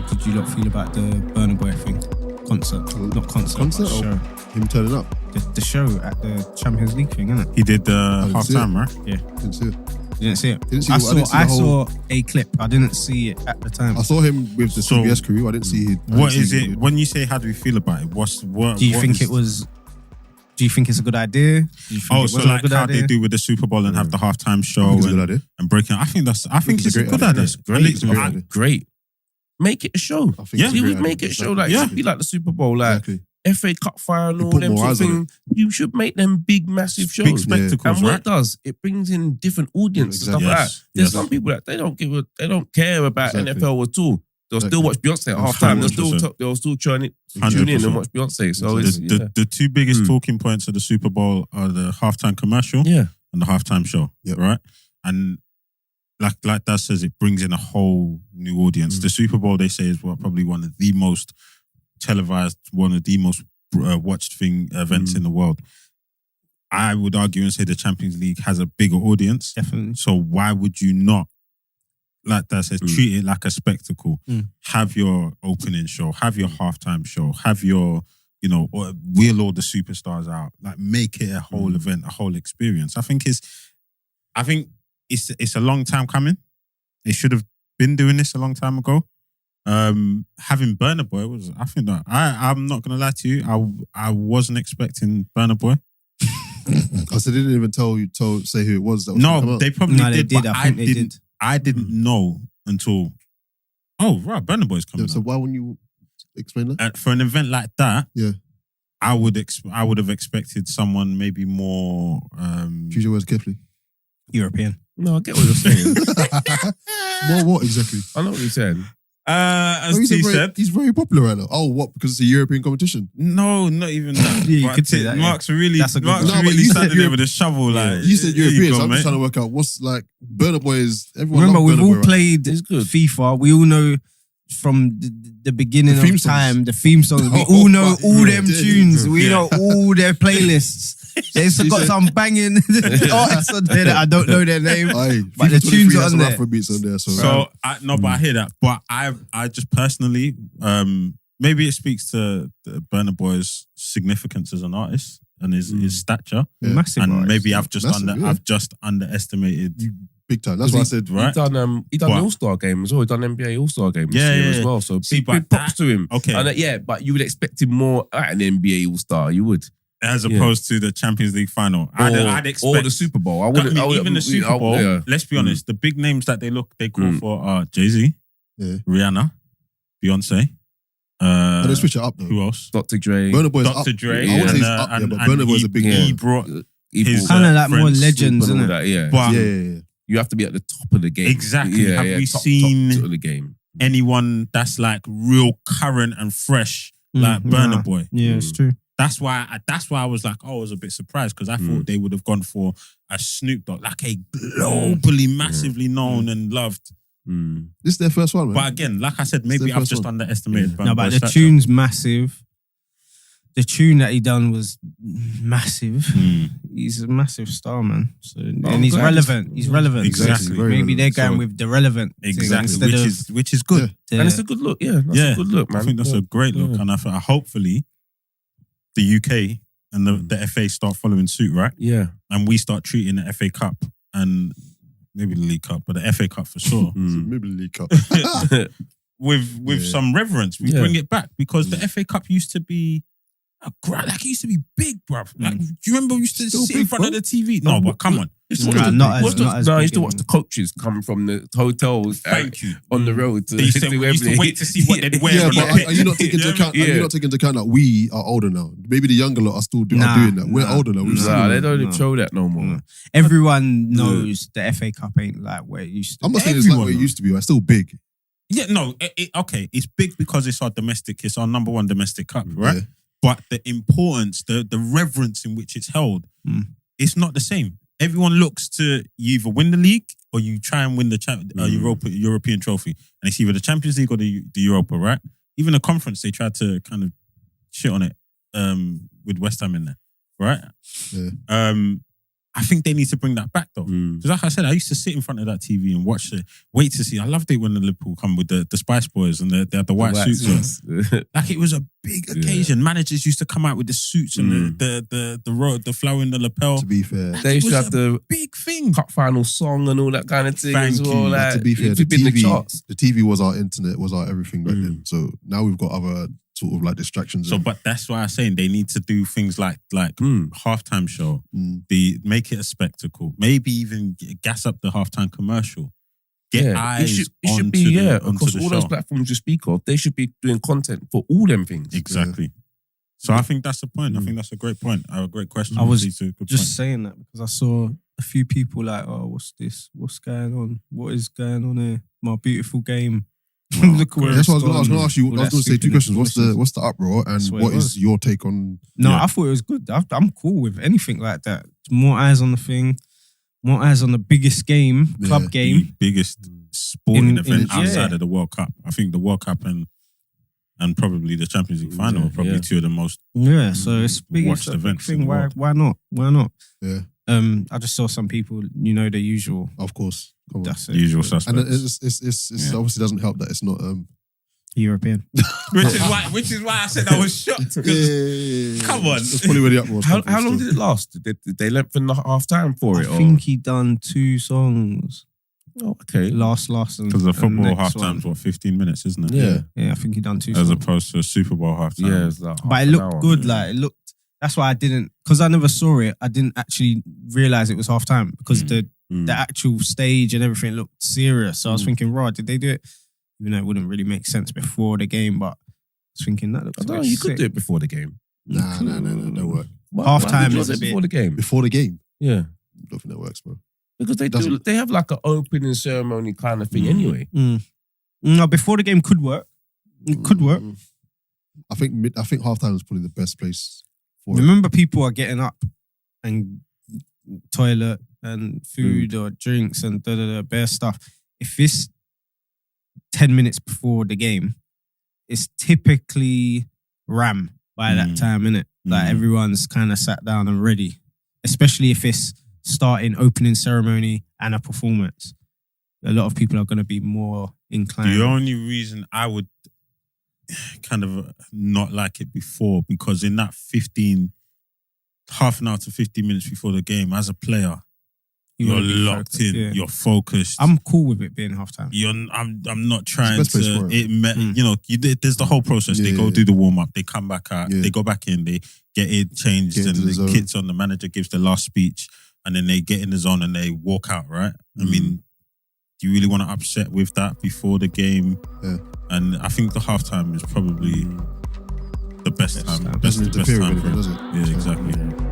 did you lot feel about the Burna Boy thing? Concert, not concert, Concert but show. Him turning up. The show at the Champions League thing, innit? He did the half time, right? Yeah. Didn't see it. You didn't see it? I saw a clip. I didn't see it at the time. I saw him with the CBS crew. I didn't see it. What is it? When you say how do we feel about it? Do you think it's a good idea? So like how they do with the Super Bowl and have the halftime show and breaking. I think it's a good idea. Great. Great. Make it a show. You would make it a show. Like, it should be like the Super Bowl, like FA Cup final, them sort of thing. You should make them big, massive shows. Big spectacles, and what it does, it brings in different audiences and stuff like that. There's some people that they don't care about NFL at all. They'll still watch Beyonce at halftime. They'll still tune in and watch Beyonce. So the two biggest talking points of the Super Bowl are the halftime commercial and the halftime show, right? And like that says, it brings in a whole new audience. The Super Bowl, they say, is probably one of the most televised, one of the most watched events in the world. I would argue and say the Champions League has a bigger audience. Definitely. So why would you not, like that says, treat it like a spectacle? Have your opening show, have your halftime show, have your, wheel all the superstars out. Like, make it a whole event, a whole experience. I think it's a long time coming. They should have been doing this a long time ago. Having Burna Boy I'm not gonna lie to you, I wasn't expecting Burna Boy. So they didn't even say who it was that was No, they probably did. They did. I think they did. I didn't know until right, Burna Boy's coming. So why wouldn't you explain that? For an event like that, yeah, I would have expected someone maybe more choose your words carefully. European. No, I get what you're saying. What exactly? I know what you're saying. As T said, he's very popular right now. Oh, what? Because it's a European competition? No, not even that. You could say that. Mark's really you standing there with a shovel. Like, you said European, so I'm just trying to work out what's like Burna Boy is. Everyone remember, we've all played good. FIFA. We all know from the beginning of time the theme songs. We all know all them tunes. We know all their playlists. They've got some banging artists on there that I don't know their name, but the tunes are on there. Afrobeats on there. But I hear that. But I just personally, maybe it speaks to Burna Boy's significance as an artist and his stature. Yeah. Massive, and artist. Maybe I've just underestimated. Big time. That's what I said. Right? He done the All-Star game as well. He done NBA All-Star game this year as well. So big props to him. Okay. And but you would expect him more at an NBA All-Star. You would. As opposed to the Champions League final. I'd expect. Or the Super Bowl. Even the Super Bowl, let's be honest, the big names that they call for are Jay-Z, Rihanna, Beyonce. But they switch it up though. Who else? Dr. Dre. Burna Boy's Dr. up. Dre. I would say he's up, but Burna Boy's a big name. He brought his kind of like more friends, legends, isn't it? That, But you have to be at the top of the game. Exactly. Have we seen top of the game? Anyone that's like real current and fresh like Burna Boy? Yeah, it's true. That's why I was like, I was a bit surprised because I thought they would have gone for a Snoop Dogg, like a globally massively known and loved. This is their first one, man. But again, like I said, maybe I've just underestimated. No, but the tune's massive. The tune that he done was massive. He's a massive star, man. So, and he's relevant. He's relevant. Exactly. Maybe they're going with the relevant exactly, which is good. And it's a good look. Yeah, that's a good look, man. I think that's a great look, and I thought hopefully the UK and the FA start following suit, right? Yeah, and we start treating the FA Cup and maybe the League Cup, but the FA Cup for sure. Maybe the League Cup with some reverence. We bring it back because the FA Cup used to be. Like it used to be big, bruv. Like, do you remember we used to sit in front of the TV? No, but come on. I used to watch the coaches come from the hotels. Thank you. On the road. We used to wait to see what they'd wear. Yeah, but are you not taking into account? Are you not taking into account that we are older now? Maybe the younger lot are still doing that. We're older now. They don't even show that no more. Everyone knows the FA Cup ain't like where it used to. I'm not saying it's like where it used to be. It's still big. Yeah, no. Okay, it's big because it's our number one domestic cup, right? Yeah. But the importance, the reverence in which it's held, it's not the same. Everyone looks to you either win the league or you try and win the European trophy. And it's either the Champions League or the Europa, right? Even the conference, they tried to kind of shit on it with West Ham in there, right? Yeah. I think they need to bring that back though. Because like I said, I used to sit in front of that TV and watch it, wait to see. I loved it when the Liverpool come with the Spice Boys and they had the white suits on. Like it was a big occasion. Managers used to come out with the suits and the flower in the lapel. To be fair, they used to have the big thing, cup final song and all that kind of thing. Thank as well. you. Like, to be fair, the TV was our internet, was our everything back then. So now we've got other sort of like distractions. So, but that's why I'm saying they need to do things like halftime show, make it a spectacle, maybe even gas up the halftime commercial. Get eyes it should be across all those platforms you speak of. They should be doing content for all them things. Exactly. Yeah. So I think that's the point. I think that's a great point. A great question. I was just saying that because I saw a few people like, oh, what's this? What's going on? What is going on here? My beautiful game. That's what I was going to ask you. I was going to say 2 questions. What's the uproar and what is your take on? No, I thought it was good. I'm cool with anything like that. More eyes on the thing. More eyes on the biggest game, club game. The biggest sporting event outside of the World Cup. I think the World Cup and probably the Champions League final are probably two of the most so it's biggest events. Thing. Why not? Yeah. I just saw some people, the usual. Of course. That's it. Usual suspects. And it's obviously doesn't help that it's not European. which is why I said I was shocked. Come on. That's probably where the uproar was. How long did it last? Did they lengthen the half time for it? I think he done 2 songs. Oh, okay. Last because the football half time's 15 minutes, isn't it? Yeah. I think he done 2 as songs. opposed to a Super Bowl half time. Yeah, it's like but it looked good. Like it looked. That's why I didn't, because I never saw it. I didn't actually realize it was half time because the actual stage and everything looked serious. So I was thinking, right, did they do it? Even though it wouldn't really make sense before the game, but I was thinking that looks. I don't know. You could do it before the game. Nah, don't work. Half time is before the game. Before the game, yeah. I don't think that works, bro. Because they have like an opening ceremony kind of thing anyway. No, before the game could work. It could work. I think halftime is probably the best place for Remember, people are getting up and toilet and food or drinks and bare stuff. If it's 10 minutes before the game, it's typically ram by that time, innit? Like everyone's kind of sat down and ready, especially if it's starting opening ceremony and a performance. A lot of people are going to be more inclined. The only reason I would kind of not like it before, because in that half an hour to 15 minutes before the game, as a player, you're locked in, you're focused. I'm cool with it being halftime. I'm not trying to. There's the whole process. They go do the warm up, they come back out, they go back in, they get it changed, and the kit's on. The manager gives the last speech, and then they get in the zone and they walk out. Right? I mean, do you really want to upset with that before the game? Yeah. And I think the halftime is probably the best time. Best time for it. Yeah, exactly.